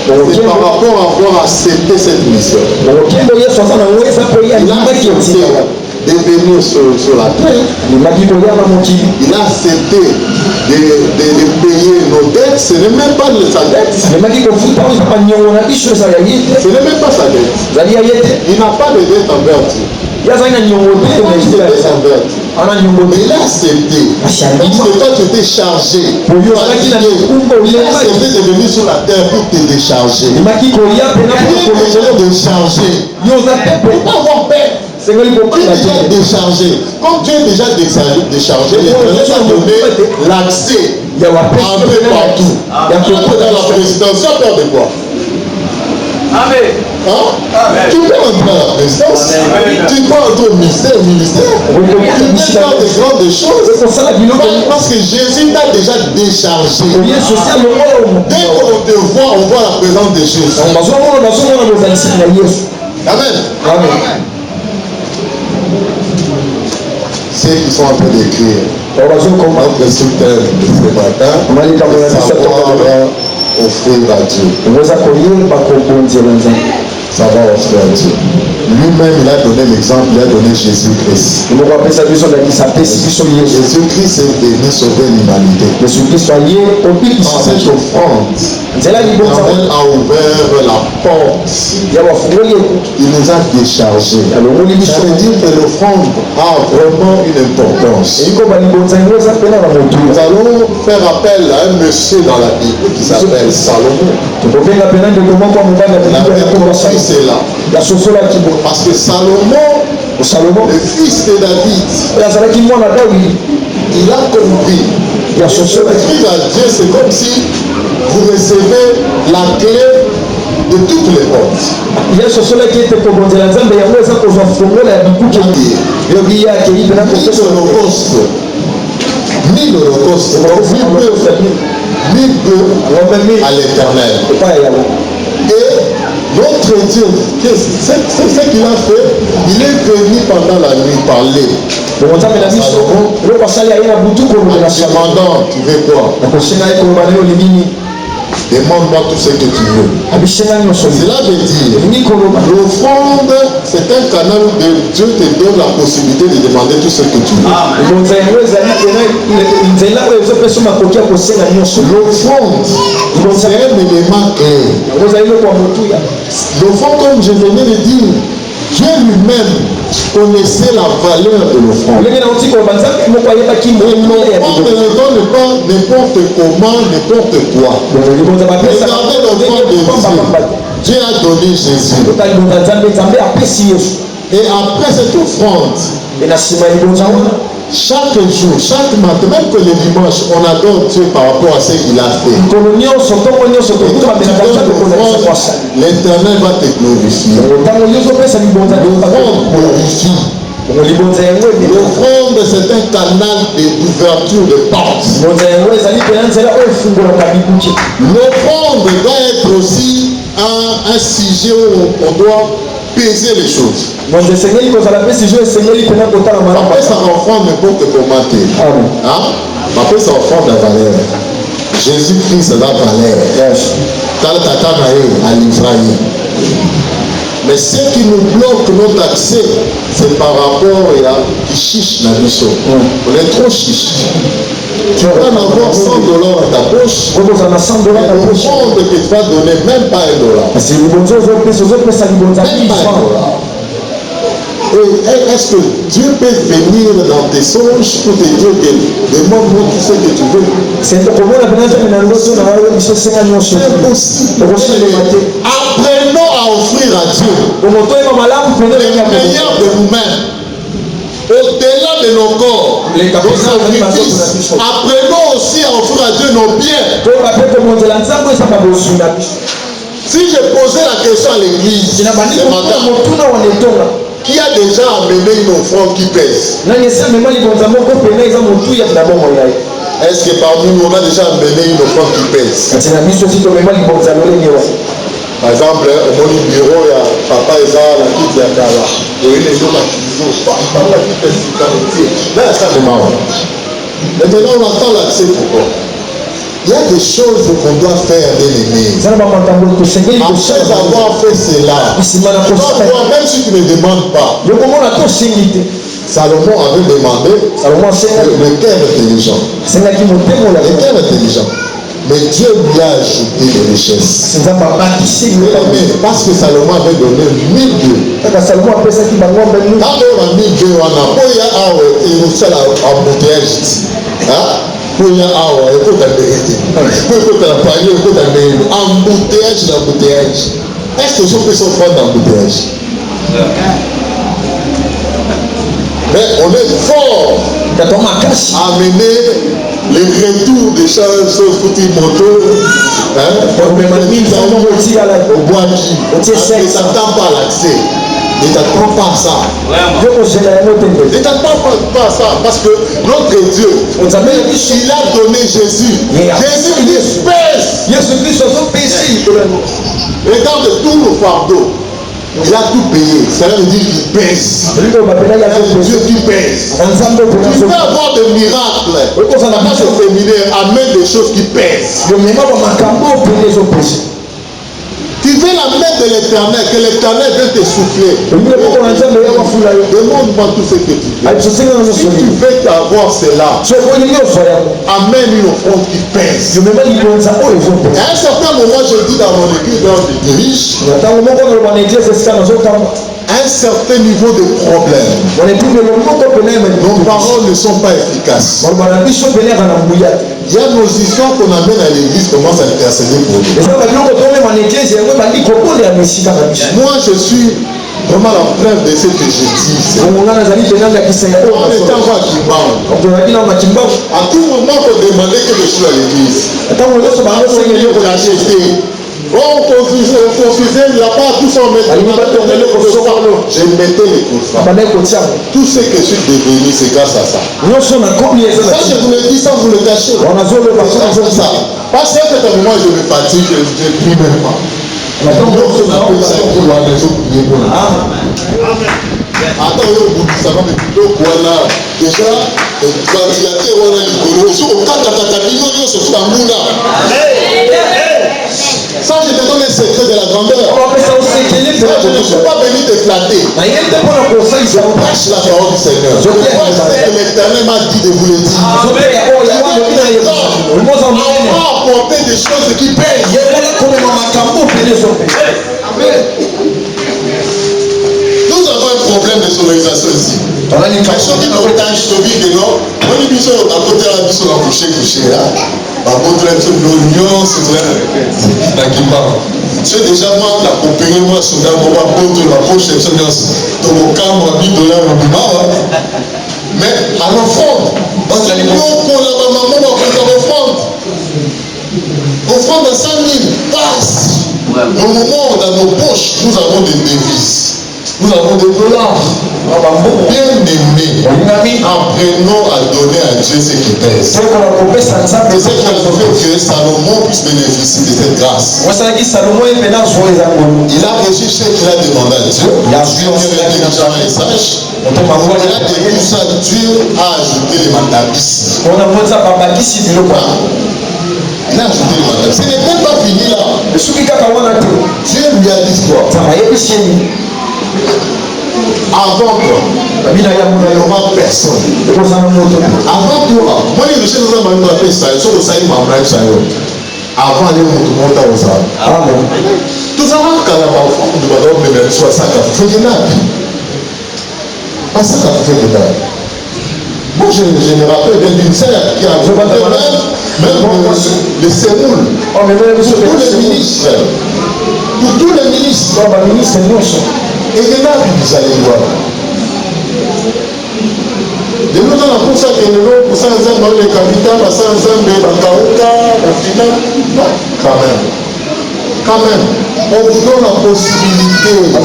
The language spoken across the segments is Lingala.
C'est par rapport à avoir accepté cette mission. Il a accepté de venir sur la terre. Il a accepté de payer nos dettes. Ce n'est même pas sa dette. Ce n'est même pas sa dette. Il n'a pas de dette envers Dieu. Mais il a accepté. Parce que toi tu étais chargé. Il a accepté de venir sur la terre pour te décharger. Il a déchargé. Pour pas avoir peur. Tu es déjà déchargé. Comme tu es déjà déchargé, il a donné l'accès un peu partout. Dans la présidence, tu as peur de quoi? Amen. Hein? Tu peux entrer à la présidence, tu peux entrer au ministère, tu peux faire de grandes choses. Parce que Jésus t'a déjà déchargé. Dès qu'on te voit, on voit la présence de Jésus. Amen. Amen. Ceux qui sont en train d'écrire notre sous-thème de ce matin, savoir offrir à Dieu. Ça va offrir à Dieu. Lui-même, il a donné l'exemple, il a donné Jésus-Christ. Jésus-Christ est venu sauver l'humanité. Dans cette offrande, l'Éternel a ouvert la porte. Il nous a déchargés. Ça veut dire que l'offrande a vraiment une importance. Nous allons faire appel à un monsieur dans la Bible qui s'appelle Salomon. C'est là. Parce que Salomon, le fils de David, il a compris. Écrire à Dieu, c'est comme si vous recevez la clé de toutes les portes. Ni l'Holocauste, ni peu à l'Éternel. Et notre Dieu, c'est ce qu'il a fait. Il est venu pendant la nuit parler. Demandant, tu veux quoi? Demande-moi tout ce que tu veux. Cela veut dire, l'offrande, c'est un canal où Dieu te donne la possibilité de demander tout ce que tu veux. L'offrande, c'est un élément clé. L'offrande, comme je venais de dire, Dieu lui-même connaissait la valeur de l'offrande. Et l'offrande ne donne pas n'importe comment, n'importe quoi. Regardez l'offrande de Dieu. Dieu a donné Jésus. Et après cette offrande, chaque jour, chaque matin, même que le dimanche, on adore Dieu par rapport à ce qu'il a fait. L'Éternel va te glorifier. L'offrande glorifie. L'offrande, c'est un canal d'ouverture de portes. L'offrande doit être aussi un sujet où on doit peser les choses. Après, ça offrande ne peut que commenter. Après, ça offrande la valeur. Jésus-Christ, c'est la valeur. Mais ce qui nous bloque notre accès, c'est par rapport à qui chiche la mission. On est trop chiche. Tu vas en avoir $100 dans ta poche. L'offrande que tu vas donner, même pas $1. Même pas $1. Et est-ce que Dieu peut venir dans tes songes pour te dire que demande-moi tout ce que tu veux? C'est impossible. Apprenons à offrir à Dieu le meilleur de nous-mêmes. Au-delà de nos corps, apprenons aussi à offrir à Dieu nos biens. Si je posais la question à l'église, qui a déjà amené une offrande qui pèse? Est-ce que parmi nous, on a déjà amené une offrande qui pèse? Par exemple, au mon bureau, il y a papa et ça, la petite Yakara. Et il est dans la cuisine. Papa qui pèse sur le quartier. Là, ça c'est marrant. Maintenant, on attend l'accès pourquoi? Il y a des choses qu'on doit faire, bien-aimés. Après avoir fait cela, même si tu ne demandes pas, Salomon avait demandé le cœur intelligent. Le cœur intelligent. Mais Dieu lui a ajouté des richesses. Parce que Salomon avait donné 1000 dieux. Quand on a 1000 dieux, on a embouteillage. Est-ce que je peux s'offrir d'embouteillage? Mais on est fort à mener le retour des choses sauf petit moto. On ne s'attend pas à l'accès. Ne t'attends pas à ça. Ne t'attends pas à ça. Parce que notre Dieu, il a donné Jésus. Jésus, il pèse. Regarde tout le fardeau. Il a tout payé. Cela veut dire qu'il pèse. Dieu qui pèse. Tu peux avoir des miracles. Dans ce séminaire, amène des choses qui pèsent. Tu veux la main de l'Éternel, que l'Éternel vienne te souffler. Demande-moi tout ce que tu veux. Si tu veux avoir cela, amène une offrande qui pèse. Et à un certain moment, je dis dans mon église, dans je dirige, un certain niveau de problème. Nos paroles ne sont pas efficaces. Il y a nos histoires qu'on amène à l'église, commence à intercéder pour nous. Moi, je suis vraiment la preuve de ce que je dis. On est en Kimbangu. À tout moment, on demandait quelque chose à l'église. On confusait là-bas, tout ça, je mettais les contrats. Tout ce que je suis devenu, c'est grâce à ça. Ça, je vous le dis sans vous le cacher. Parce qu'à un certain moment, je me fatigue, je ne prie même pas. Attends, ça va me plutôt voilà. Déjà, ventilateur, on a l'igolo. Sur le cadre de la million, c'est tout un moula. Ça, je te donne le secret de la grandeur. Je ne suis pas venu te flatter. Je prêche la parole du Seigneur. Je crois que l'Éternel m'a dit de vous le dire. On va apporter des choses qui pèsent. Nous avons un problème de sonorisation ici. On a une question qui nous otage, je te dis que non. On dit que nous avons côté la mission à coucher. C'est déjà moi l'accompagnement sur la poche de mon camp, $1000 mais à l'offrande, parce que offrande à 5 000 passe. Au moment où dans nos poches, nous avons des devises. Nous avons des dollars. Bien aimés. Apprenons à donner à Dieu ce qui pèse. C'est ce qui a fait que Salomon puisse bénéficier de cette grâce. Il a reçu ce qu'il a demandé à Dieu. Il a vu un message. Il a dit ça, Dieu a ajouté les mandabis. Il a ajouté les mandabis. Ce n'est même pas fini là. Dieu lui a dit quoi? Avant toi, il n'y aura personne. Avant toi, moi je sais que ça m'a appelé ça. Avant les mots aux arbres. Tout ça va quand la enfant de madame me met soit ça qu'a fait de l'âme. Pas ça qu'a fait de l'âme. Moi je me rappelle d'une sœur qui a même le sémoule. Pour tous les ministres. Pour tous les ministres. Et les là, vous allez voir. De nous dans la course à Kénélo, pour ça, les hommes, les capitales, pour ça, les hommes, les Bakaouka, la finale. Non, quand même. Quand même. On vous donne la possibilité de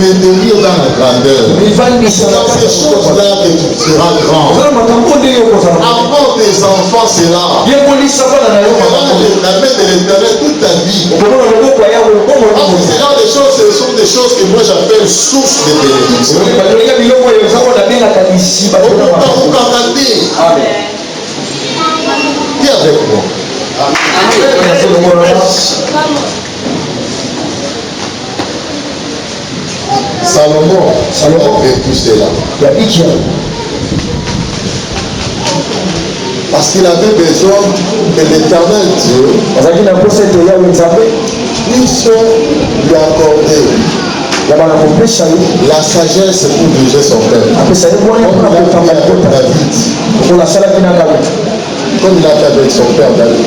maintenir dans la grandeur. Dans ces choses-là que tu seras grand. Avant tes enfants, c'est là. La main de l'Éternel toute ta vie. C'est là des choses, ce sont des choses que moi j'appelle source de bénédiction. Qui a avec moi. Salomon a vécu cela. Parce qu'il avait besoin que l'Éternel Dieu puisse lui accorder la sagesse pour diriger son peuple. Comme il a fait avec son père David.